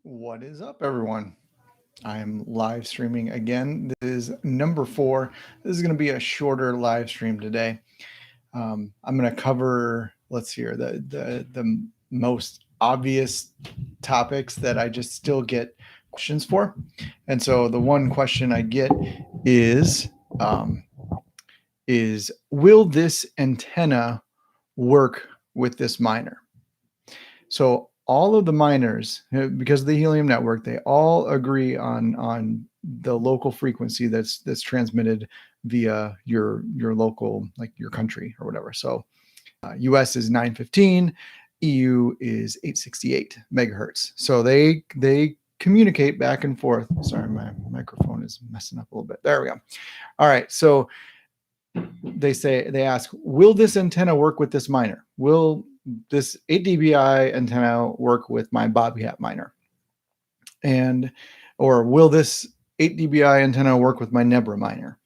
What is up, everyone? I'm live streaming again. This is number 4. This is going to be a shorter live stream today. I'm going to cover, let's see here, the most obvious topics that I just still get questions for. And so the one question I get is will this antenna work with this miner? So all of the miners, because of the Helium network, they all agree on the local frequency that's transmitted via your local, like your country or whatever. So US is 915, EU is 868 megahertz. So they communicate back and forth. Sorry, my microphone is messing up a little bit. There we go. All right. So they ask, will this antenna work with this miner? Will this 8 dBi antenna work with my Bobcat miner? Or will this 8 dBi antenna work with my Nebra miner?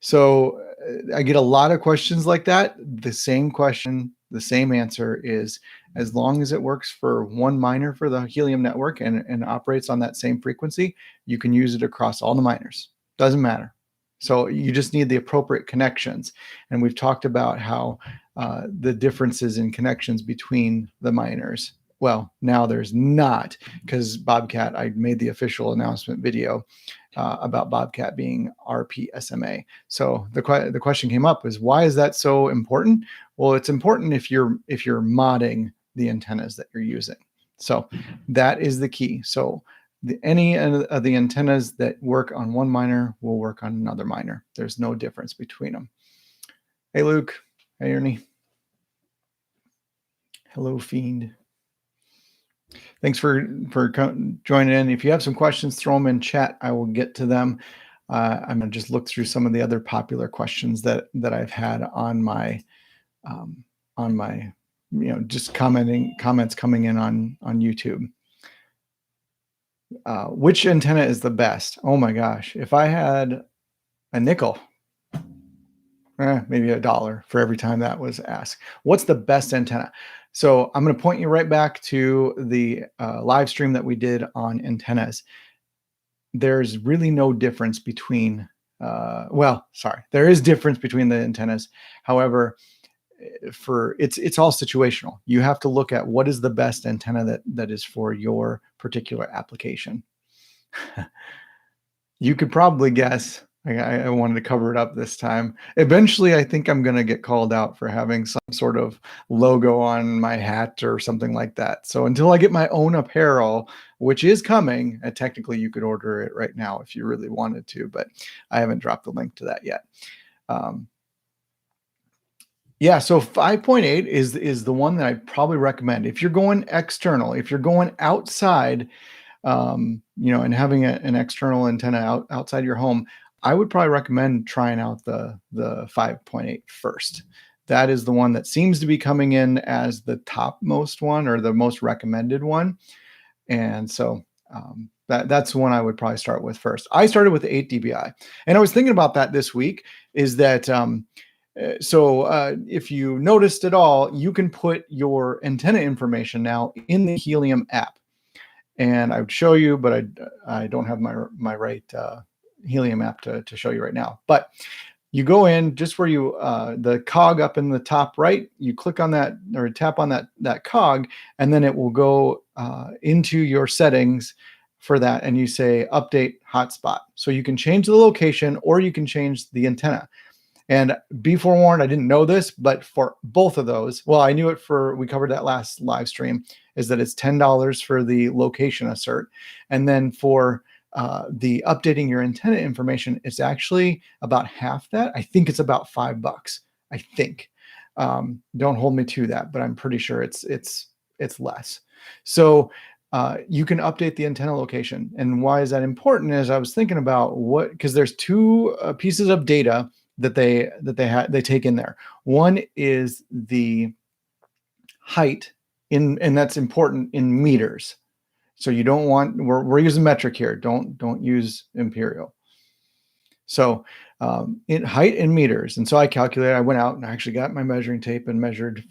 So I get a lot of questions like that. The same question, the same answer is, as long as it works for one miner for the Helium network and operates on that same frequency, you can use it across all the miners. Doesn't matter. So you just need the appropriate connections. And we've talked about how the differences in connections between the miners. Well, now there's not, because Bobcat, I made the official announcement video about Bobcat being RPSMA. So the question came up is, why is that so important? Well, it's important if you're modding the antennas that you're using. So that is the key. So any of the antennas that work on one miner will work on another miner. There's no difference between them. Hey, Luke. Hey, Ernie. Hello, Fiend. Thanks for joining in. If you have some questions, throw them in chat. I will get to them. I'm going to just look through some of the other popular questions that I've had on my just comments coming in on YouTube. Which antenna is the best? Oh my gosh. If I had a nickel, maybe $1 for every time that was asked. What's the best antenna? So I'm going to point you right back to the live stream that we did on antennas. There's really no difference between, there is difference between the antennas. However, it's all situational. You have to look at what is the best antenna that is for your particular application. You could probably guess. I wanted to cover it up this time. Eventually, I think I'm going to get called out for having some sort of logo on my hat or something like that. So until I get my own apparel, which is coming, and technically you could order it right now if you really wanted to, but I haven't dropped the link to that yet. Yeah, so 5.8 is the one that I probably recommend. If you're going external, if you're going outside, and having an external antenna outside your home, I would probably recommend trying out the 5.8 first. That is the one that seems to be coming in as the topmost one or the most recommended one. And so that's the one I would probably start with first. I started with 8 dBi. And I was thinking about that this week, is that if you noticed at all, you can put your antenna information now in the Helium app. And I would show you, but I don't have my right Helium app to show you right now. But you go in just where you the cog up in the top right, you click on that or tap on that cog, and then it will go into your settings for that, and you say update hotspot. So you can change the location or you can change the antenna. And be forewarned, I didn't know this, but for both of those, well, I knew it we covered that last live stream, is that it's $10 for the location assert. And then for the updating your antenna information, it's actually about half that. I think it's about $5. I think. Don't hold me to that, but I'm pretty sure it's less. So you can update the antenna location. And why is that important? As I was thinking about because there's two pieces of data that they take in there. One is the height and that's important in meters. So you don't want, we're using metric here. Don't use imperial. So in height in meters. And so I calculated, I went out and I actually got my measuring tape and measured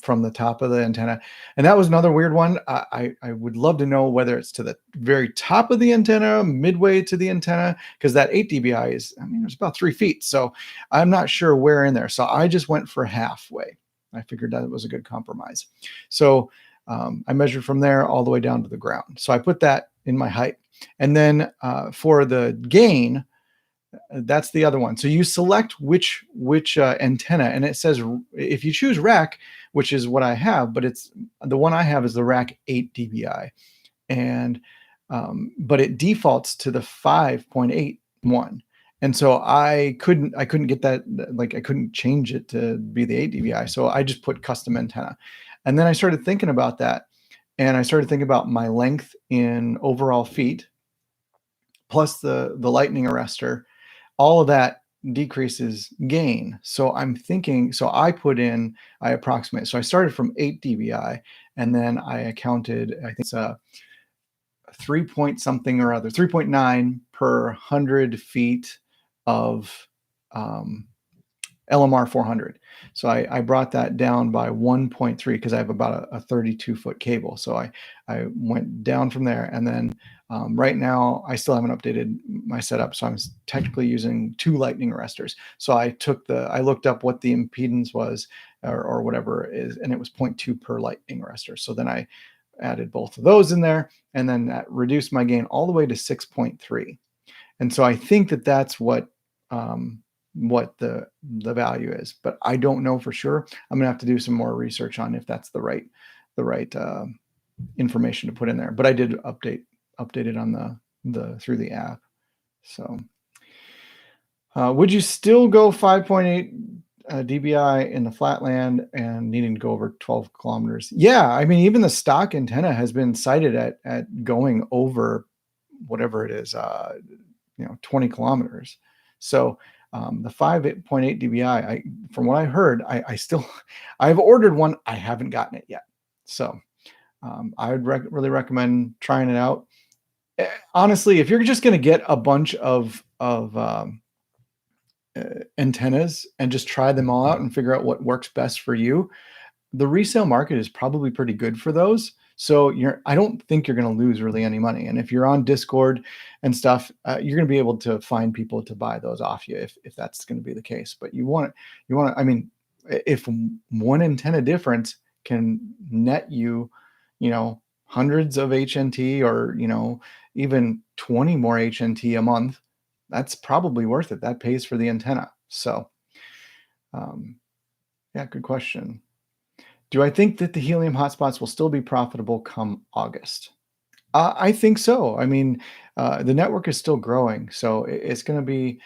from the top of the antenna. And that was another weird one. I would love to know whether it's to the very top of the antenna, midway to the antenna, because that 8 dBi is, I mean, it's about 3 feet. So I'm not sure where in there. So I just went for halfway. I figured that was a good compromise. So I measured from there all the way down to the ground. So I put that in my height. And then for the gain, that's the other one. So you select which antenna, and it says if you choose rack, which is what I have, but it's the one I have is the rack 8 dBi, and but it defaults to the 5.8 one. And so I couldn't get that, like I couldn't change it to be the 8 dBi. So I just put custom antenna. And then I started thinking about that, and I started thinking about my length in overall feet plus the lightning arrestor. All of that decreases gain. So I'm thinking, so I approximate. So I started from 8 dBi, and then I counted, I think it's a 3 point something or other, 3.9 per 100 feet of LMR 400. So I brought that down by 1.3 because I have about a 32-foot cable. So I went down from there, and then right now I still haven't updated my setup. So I'm technically using 2 lightning arresters. So I looked up what the impedance was or whatever it is, and it was 0.2 per lightning arrestor. So then I added both of those in there, and then that reduced my gain all the way to 6.3. And so I think that that's what the value is, but I don't know for sure. I'm gonna have to do some more research on if that's the right information to put in there. But I did update it on the through the app. So would you still go 5.8 dBi in the flatland and needing to go over 12 kilometers? Yeah, I mean, even the stock antenna has been cited at going over whatever it is, 20 kilometers. So the 5.8 dBi, from what I heard, I've ordered one. I haven't gotten it yet. So I would really recommend trying it out. Honestly, if you're just going to get a bunch of antennas and just try them all out and figure out what works best for you, the resale market is probably pretty good for those. So I don't think you're going to lose really any money. And if you're on Discord and stuff, you're going to be able to find people to buy those off you if that's going to be the case. But you want to, I mean, if one antenna difference can net you, hundreds of HNT or, even 20 more HNT a month, that's probably worth it. That pays for the antenna. So, yeah, good question. Do I think that the Helium hotspots will still be profitable come August? I think so. I mean, the network is still growing, so it's going to be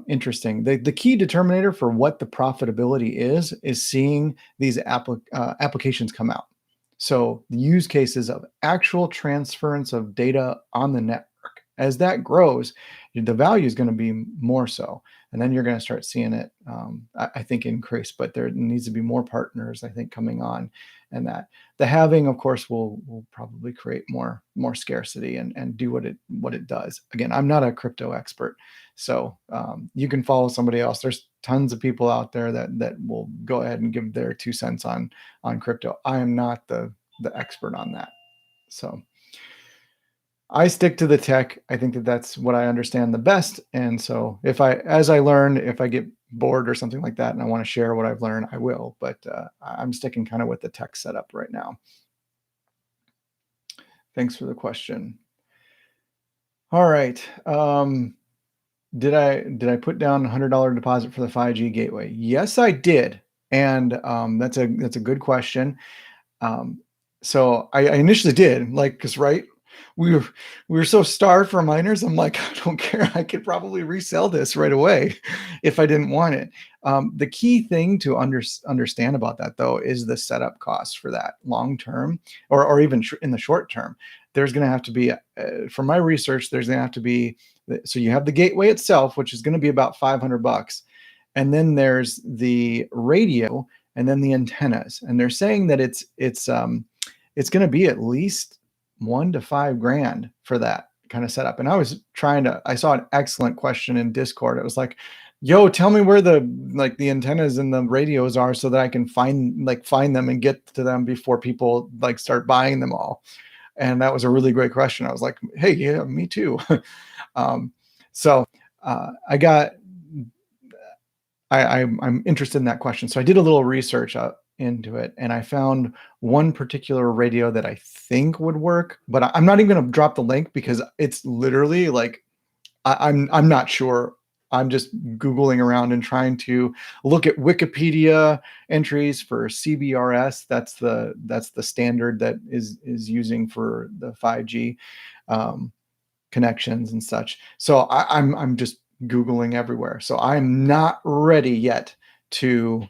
interesting. The key determinator for what the profitability is seeing these applications come out. So the use cases of actual transference of data on the network, as that grows, the value is going to be more so. And then you're going to start seeing it, I think, increase. But there needs to be more partners, I think, coming on. And that the halving, of course, will probably create more scarcity and do what it does. Again, I'm not a crypto expert, so you can follow somebody else. There's tons of people out there that will go ahead and give their 2 cents on crypto. I am not the expert on that. So I stick to the tech. I think that's what I understand the best. And so as I learn, if I get bored or something like that and I want to share what I've learned, I will. But I'm sticking kind of with the tech setup right now. Thanks for the question. All right. Did I put down $100 deposit for the 5G gateway? Yes, I did. And that's a good question. So I initially did, because we were so starved for miners. I'm like, I don't care. I could probably resell this right away if I didn't want it. The key thing to understand about that, though, is the setup costs for that long term, or even in the short term. There's going to have to be, from my research, there's going to have to be. So you have the gateway itself, which is going to be about $500, and then there's the radio, and then the antennas. And they're saying that it's going to be at least $1 to $5 grand for that kind of setup. And I saw an excellent question in Discord. It was like, yo, tell me where the antennas and the radios are so that I can find them and get to them before people like start buying them all. And that was a really great question. I was like, hey, yeah, me too. um, so I got I'm interested in that question. So I did a little research into it, and I found one particular radio that I think would work, but I'm not even going to drop the link because it's literally like I'm not sure. I'm just Googling around and trying to look at Wikipedia entries for CBRS. That's the standard that is using for the 5G connections and such. So I'm just Googling everywhere. So I'm not ready yet to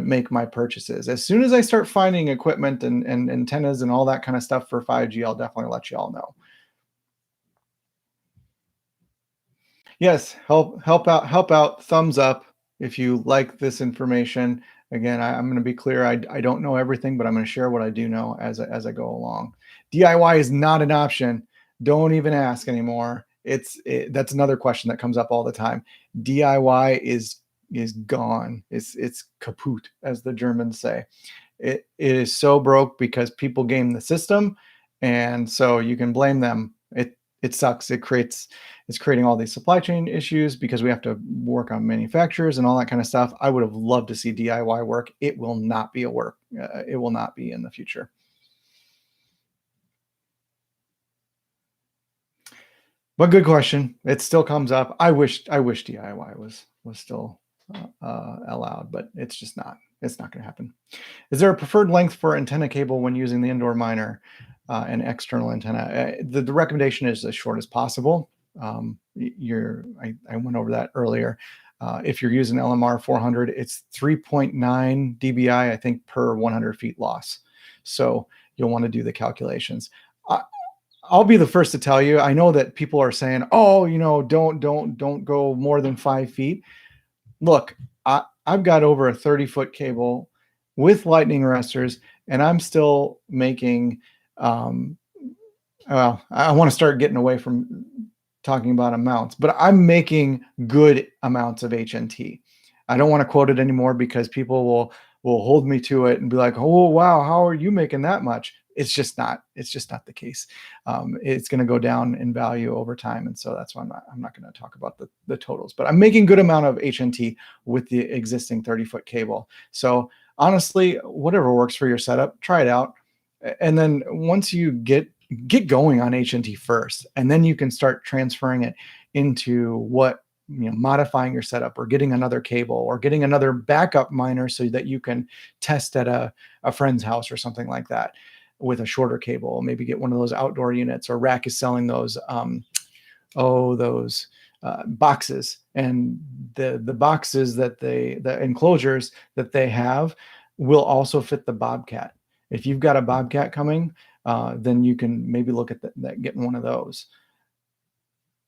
make my purchases. As soon as I start finding equipment and antennas and all that kind of stuff for 5G, I'll definitely let you all know. Yes, help out, thumbs up if you like this information. Again, I'm going to be clear. I don't know everything, but I'm going to share what I do know as I go along. DIY is not an option. Don't even ask anymore. That's another question that comes up all the time. DIY is gone. It's kaput, as the Germans say. It is so broke because people game the system, and so you can blame them. It sucks. It's creating all these supply chain issues because we have to work on manufacturers and all that kind of stuff. I would have loved to see DIY work. It will not be it will not be in the future. But good question. It still comes up. I wish DIY was still allowed, but it's just not. It's not going to happen. Is there a preferred length for antenna cable when using the indoor miner and external antenna? The recommendation is as short as possible. I went over that earlier. If you're using LMR 400, it's 3.9 dBi, I think, per 100 feet loss. So you'll want to do the calculations. I'll be the first to tell you. I know that people are saying, "Oh, don't go more than 5 feet." Look, I've got over a 30-foot cable with lightning arresters, and I'm still making. Well, I want to start getting away from talking about amounts, but I'm making good amounts of HNT. I don't want to quote it anymore because people will hold me to it and be like, "Oh, wow, how are you making that much?" It's just not the case. It's going to go down in value over time, and so that's why I'm not going to talk about the totals. But I'm making good amount of HNT with the existing 30-foot cable. So honestly, whatever works for your setup, try it out, and then once you get going on HNT first, and then you can start transferring it into modifying your setup or getting another cable or getting another backup miner so that you can test at a friend's house or something like that with a shorter cable. Maybe get one of those outdoor units, or Rack is selling those boxes, and the boxes the enclosures that they have will also fit the Bobcat. If you've got a Bobcat coming, then you can maybe look at that getting one of those.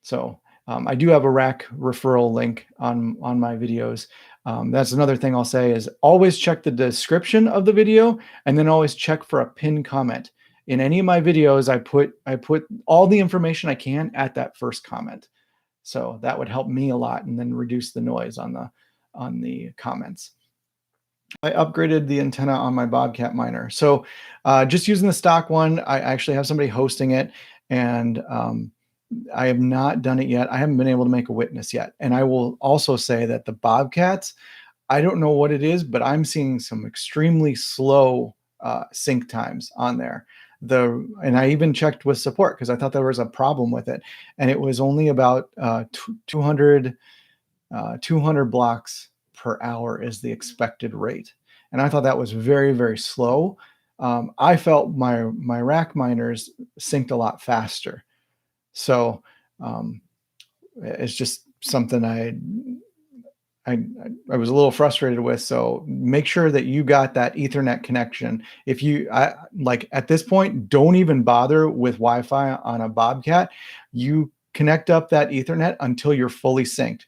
So I do have a Rack referral link on my videos. That's another thing I'll say is always check the description of the video, and then always check for a pinned comment. In any of my videos, I put all the information I can at that first comment. So that would help me a lot, and then reduce the noise on the comments. I upgraded the antenna on my Bobcat miner. So just using the stock one, I actually have somebody hosting it, and I have not done it yet. I haven't been able to make a witness yet. And I will also say that the Bobcats, I don't know what it is, but I'm seeing some extremely slow sync times on there. And I even checked with support because I thought there was a problem with it. And it was only about 200 blocks per hour is the expected rate. And I thought that was very, very slow. I felt my Rack miners synced a lot faster. So it's just something I was a little frustrated with. So make sure that you got that Ethernet connection. If you like at this point, don't even bother with Wi-Fi on a Bobcat. You connect up that Ethernet until you're fully synced.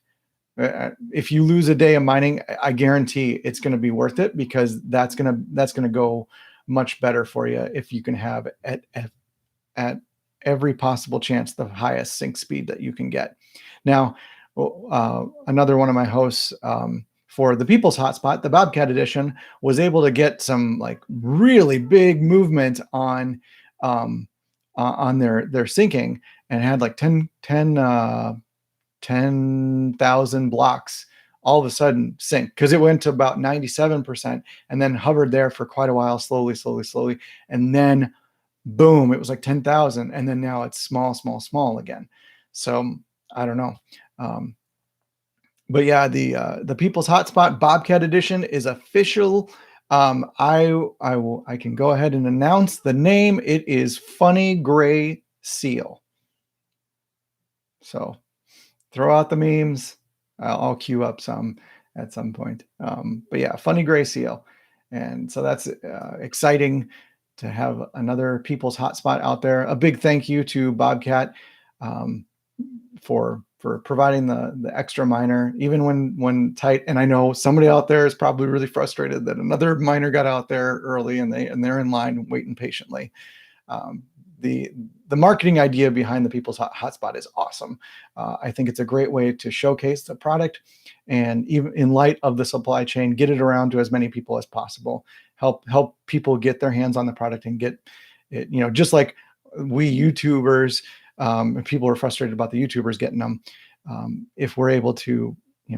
If you lose a day of mining, I guarantee it's going to be worth it, because that's going to go much better for you if you can have at every possible chance the highest sync speed that you can get. Now, another one of my hosts for the People's Hotspot, the Bobcat edition, was able to get some like really big movement on their syncing, and had like 10,000 blocks all of a sudden sync, because it went to about 97% and then hovered there for quite a while, slowly, and then boom, it was like 10,000, and then now it's small again. So I don't know. But yeah, the People's Hotspot Bobcat edition is official. I can go ahead and announce the name. It is Funny Gray Seal. So throw out the memes. I'll queue up some at some point. But yeah, Funny Gray Seal. And so that's exciting to have another People's Hotspot out there. A big thank you to Bobcat for providing the extra miner, even when tight. And I know somebody out there is probably really frustrated that another miner got out there early, and they're in line waiting patiently. The marketing idea behind the People's Hotspot is awesome. I think it's a great way to showcase the product, and even in light of the supply chain, get it around to as many people as possible. Help people get their hands on the product and get it. Just like we YouTubers, people are frustrated about the YouTubers getting them. If we're able to,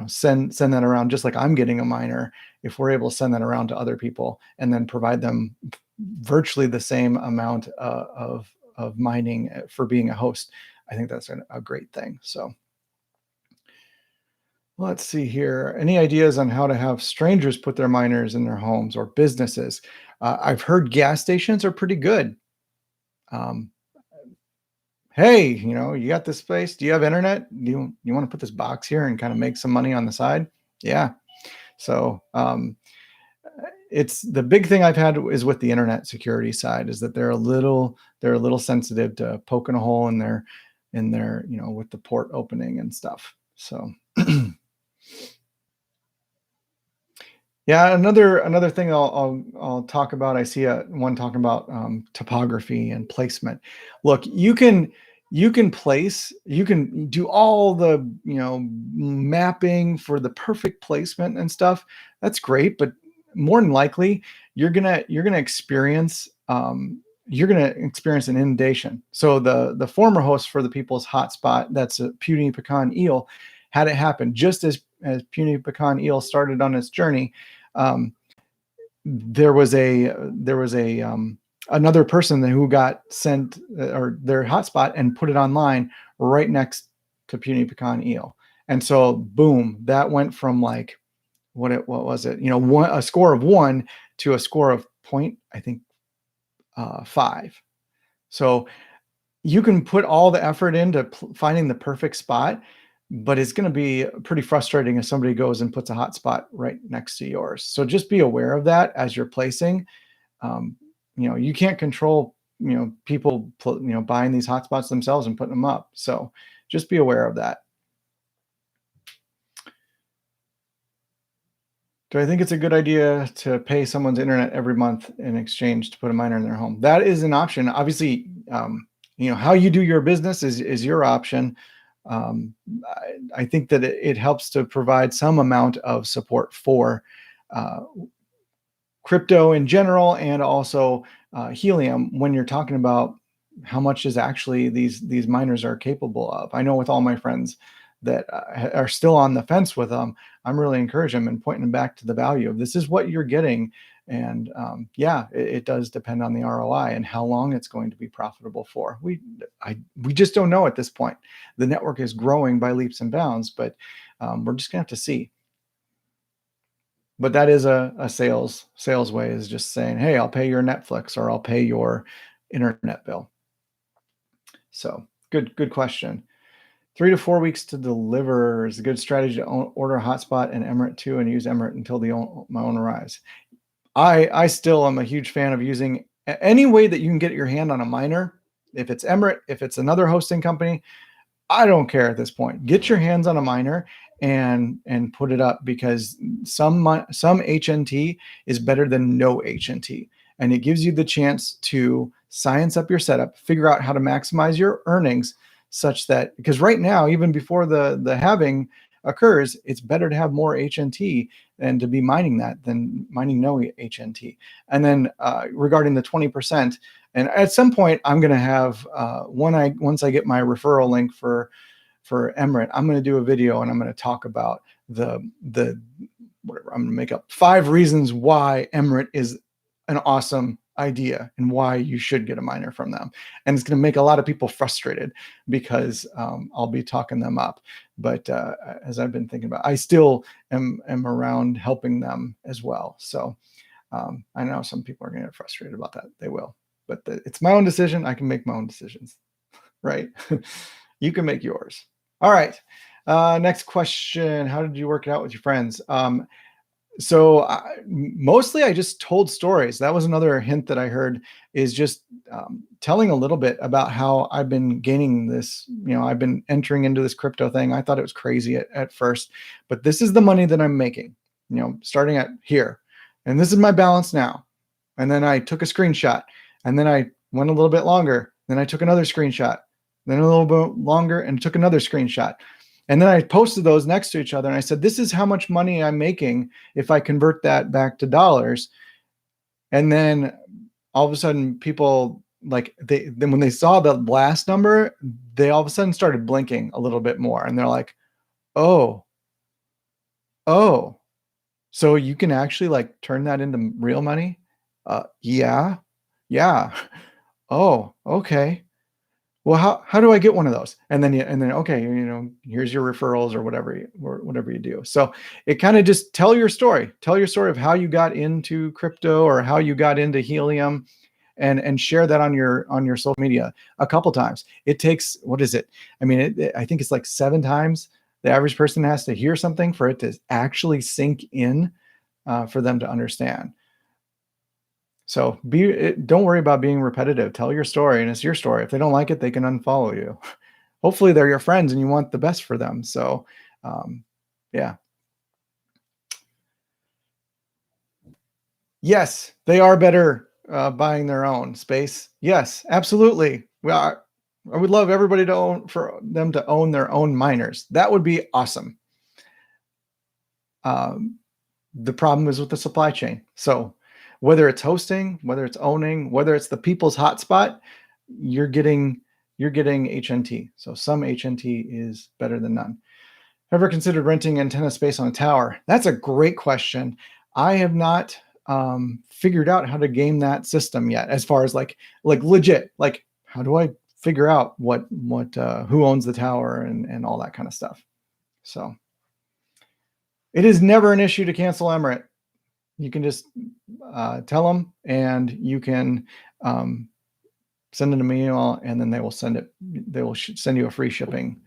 send that around, just like I'm getting a miner, if we're able to send that around to other people and then provide them virtually the same amount of mining for being a host, I think that's a great thing. So let's see here. Any ideas on how to have strangers put their miners in their homes or businesses? I've heard gas stations are pretty good. Hey, you got this space. Do you have internet? You want to put this box here and kind of make some money on the side? Yeah. So it's the big thing I've had is with the internet security side, is that they're a little sensitive to poking a hole in their with the port opening and stuff. So yeah, another thing I'll talk about. I see one talking about topography and placement. Look, you can do all the mapping for the perfect placement and stuff. That's great, but more than likely you're gonna experience an inundation. So the former host for the People's Hotspot, that's a Puny Pecan Eel, had it happen just as Puny Pecan Eel started on its journey. There was another person who got sent or their hotspot and put it online right next to Puny Pecan Eel, and so boom, that went from like what was it? A score of 1 to a score of 5. So you can put all the effort into finding the perfect spot, but it's going to be pretty frustrating if somebody goes and puts a hotspot right next to yours. So just be aware of that as you're placing. You can't control, people, buying these hotspots themselves and putting them up. So just be aware of that. Do I think it's a good idea to pay someone's internet every month in exchange to put a miner in their home? That is an option. Obviously, how you do your business is your option. I think that it helps to provide some amount of support for crypto in general, and also Helium, when you're talking about how much is actually these miners are capable of. I know with all my friends that are still on the fence with them, I'm really encouraging them and pointing them back to the value of this is what you're getting. And it does depend on the ROI and how long it's going to be profitable for. We just don't know at this point. The network is growing by leaps and bounds, but we're just gonna have to see. But that is a sales way, is just saying, hey, I'll pay your Netflix or I'll pay your internet bill. So good question. 3 to 4 weeks to deliver is a good strategy to order a hotspot and Emirate 2 and use Emirate until my own arrives. I still am a huge fan of using any way that you can get your hand on a miner. If it's Emirate, if it's another hosting company, I don't care at this point. Get your hands on a miner and put it up, because some HNT is better than no HNT. and it gives you the chance to science up your setup, figure out how to maximize your earnings such that, because right now, even before the halving occurs, it's better to have more HNT and to be mining that than mining no HNT. And then regarding the 20%, and at some point I'm going to have once I get my referral link for Emirate, I'm going to do a video and I'm going to talk about the whatever, I'm going to make up 5 reasons why Emirate is an awesome idea and why you should get a miner from them. And it's going to make a lot of people frustrated because I'll be talking them up. But as I've been thinking about, I still am around helping them as well. So I know some people are going to get frustrated about that. They will. But it's my own decision. I can make my own decisions, right? You can make yours. All right. Next question. How did you work it out with your friends? So mostly I just told stories. That was another hint that I heard, is just telling a little bit about how I've been gaining this, I've been entering into this crypto thing. I thought it was crazy at first, but this is the money that I'm making, starting at here. And this is my balance now. And then I took a screenshot, and then I went a little bit longer. Then I took another screenshot, then a little bit longer, and took another screenshot. And then I posted those next to each other, and I said, this is how much money I'm making if I convert that back to dollars. And then all of a sudden people, then when they saw the last number, they all of a sudden started blinking a little bit more. And they're like, oh, so you can actually turn that into real money? Yeah. Oh, okay. Well, how do I get one of those? And then okay, here's your referrals or whatever you do. So it kind of just tell your story of how you got into crypto or how you got into Helium, and share that on your social media a couple times. It takes, what is it? I mean, I think it's like 7 times the average person has to hear something for it to actually sink in, for them to understand. So don't worry about being repetitive. Tell your story, and it's your story. If they don't like it, they can unfollow you. Hopefully they're your friends and you want the best for them. So, yeah. Yes, they are better buying their own space. Yes, absolutely. Well, I would love everybody for them to own their own miners. That would be awesome. The problem is with the supply chain. So whether it's hosting, whether it's owning, whether it's the people's hotspot, you're getting HNT. So some HNT is better than none. Ever considered renting antenna space on a tower? That's a great question. I have not figured out how to game that system yet, as far as like legit, how do I figure out what who owns the tower and all that kind of stuff. So it is never an issue to cancel Emirate. You can just tell them, and you can send them an email, and then they will send it. They will send you a free shipping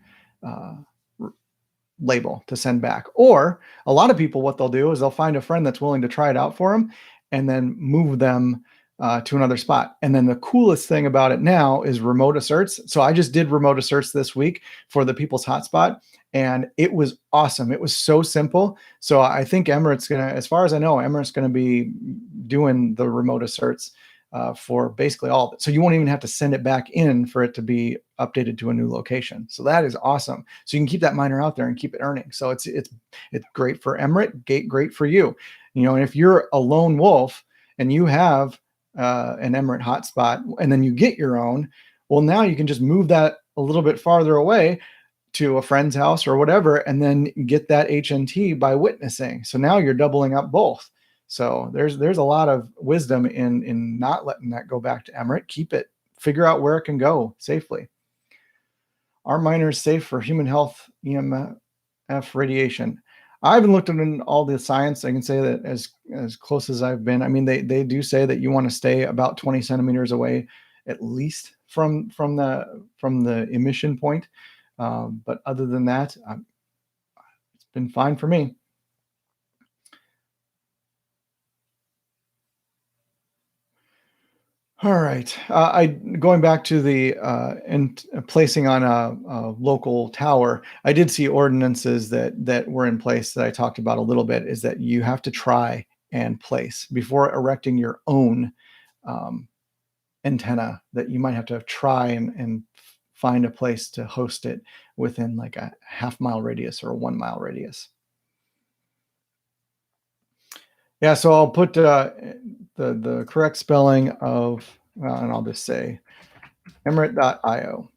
label to send back. Or a lot of people, what they'll do is they'll find a friend that's willing to try it out for them, and then move them to another spot. And then the coolest thing about it now is remote asserts. So I just did remote asserts this week for the people's hotspot, and it was awesome. It was so simple. So I think Emirate's as far as I know, Emirate's gonna be doing the remote asserts for basically all of it. So you won't even have to send it back in for it to be updated to a new location. So that is awesome. So you can keep that miner out there and keep it earning. So it's great for Emirate, great for you. And if you're a lone wolf and you have an Emirate hotspot, and then you get your own, well, now you can just move that a little bit farther away to a friend's house or whatever, and then get that HNT by witnessing. So now you're doubling up both. So there's a lot of wisdom in not letting that go back to Emirate. Keep it, figure out where it can go safely. Are miners safe for human health EMF radiation? I haven't looked into all the science. I can say that as close as I've been. I mean, they do say that you want to stay about 20 centimeters away, at least from the emission point. But other than that, it's been fine for me. All right. Going back to the placing on a local tower, I did see ordinances that were in place that I talked about a little bit. Is that you have to try and place before erecting your own antenna that you might have to try and find a place to host it within like a half-mile radius or a 1 mile radius. Yeah, so I'll put the correct spelling of, and I'll just say emirate.io.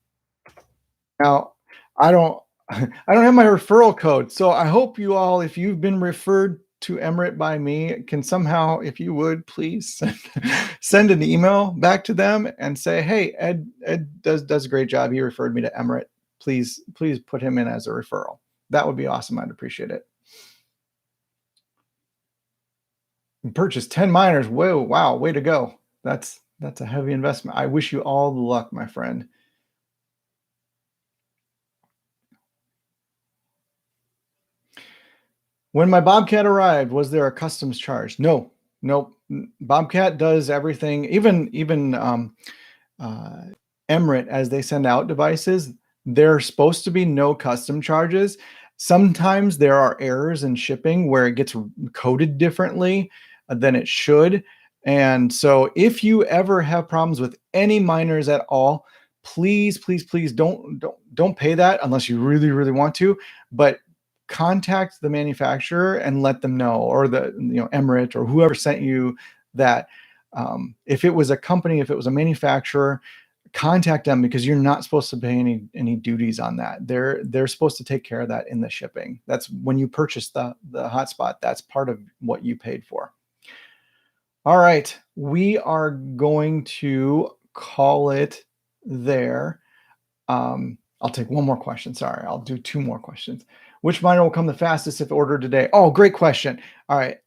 Now, I don't I don't have my referral code, so I hope you all, if you've been referred to Emirate by me, can somehow, if you would, please send an email back to them and say, "Hey, Ed does a great job. He referred me to Emirate. Please put him in as a referral." That would be awesome. I'd appreciate it. Purchase 10 miners. Whoa, wow, way to go. That's a heavy investment. I wish you all the luck, my friend. When my Bobcat arrived, was there a customs charge? No, nope. Bobcat does everything. Even Emirate, as they send out devices, they're supposed to be no custom charges. Sometimes there are errors in shipping where it gets coded differently than it should. And so if you ever have problems with any miners at all, please don't pay that unless you really want to. But contact the manufacturer and let them know, or the Emirate or whoever sent you that. If it was a company, if it was a manufacturer, contact them, because you're not supposed to pay any duties on that. They're supposed to take care of that in the shipping. That's when you purchase the hotspot. That's part of what you paid for. All right, we are going to call it there. I'll take one more question. Sorry, I'll do two more questions. Which miner will come the fastest if ordered today? Oh, great question. All right.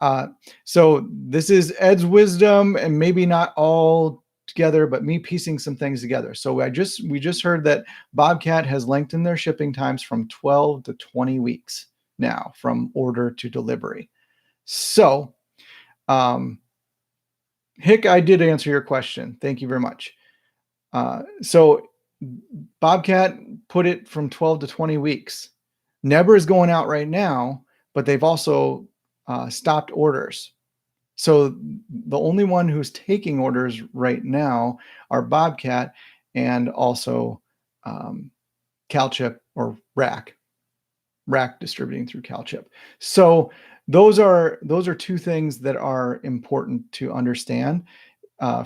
So this is Ed's wisdom, and maybe not all together, but me piecing some things together. So we just heard that Bobcat has lengthened their shipping times from 12 to 20 weeks now from order to delivery. So, Hick, I did answer your question. Thank you very much. So Bobcat put it from 12 to 20 weeks. Never is going out right now, but they've also stopped orders. So the only one who's taking orders right now are Bobcat and also CalChip or Rack distributing through CalChip. So those are two things that are important to understand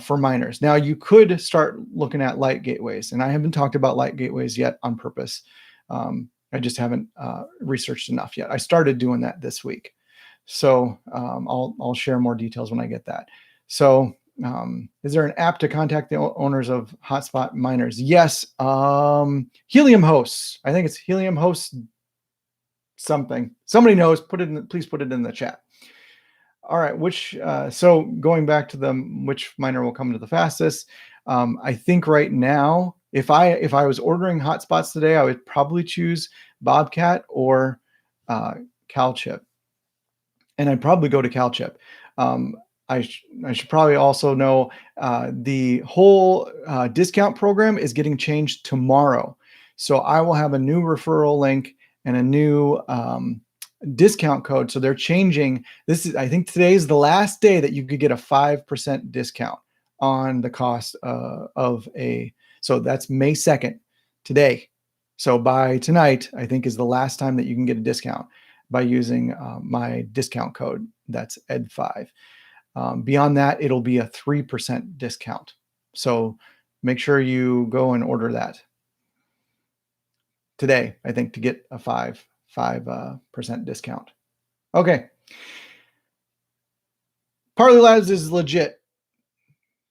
for miners. Now you could start looking at light gateways, and I haven't talked about light gateways yet on purpose. I just haven't researched enough yet. I started doing that this week. So I'll share more details when I get that. So is there an app to contact the owners of hotspot miners? Yes. Helium hosts. I think it's Helium hosts something. Somebody knows. Please put it in the chat. All right. So going back to which miner will come to the fastest. I think right now, if I was ordering hotspots today, I would probably choose Bobcat or CalChip. And I'd probably go to CalChip. I should probably also know the whole discount program is getting changed tomorrow. So I will have a new referral link and a new discount code. So they're changing. I think today is the last day that you could get a 5% discount on the cost so that's May 2nd, today. So by tonight, I think is the last time that you can get a discount by using my discount code. That's ED5. Beyond that, it'll be a 3% discount. So make sure you go and order that today, I think, to get a 5% discount. Okay. Parley Labs is legit.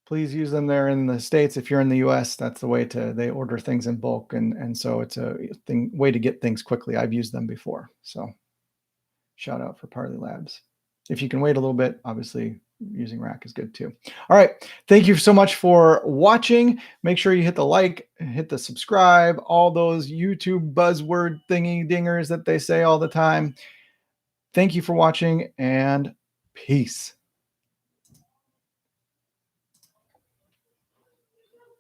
Please use them there in the States. If you're in the US, that's the way they order things in bulk. And so it's a way to get things quickly. I've used them before. So shout out for Parley Labs. If you can wait a little bit, obviously using Rack is good too. All right. Thank you so much for watching. Make sure you hit the like, hit the subscribe, all those YouTube buzzword thingy dingers that they say all the time. Thank you for watching, and peace.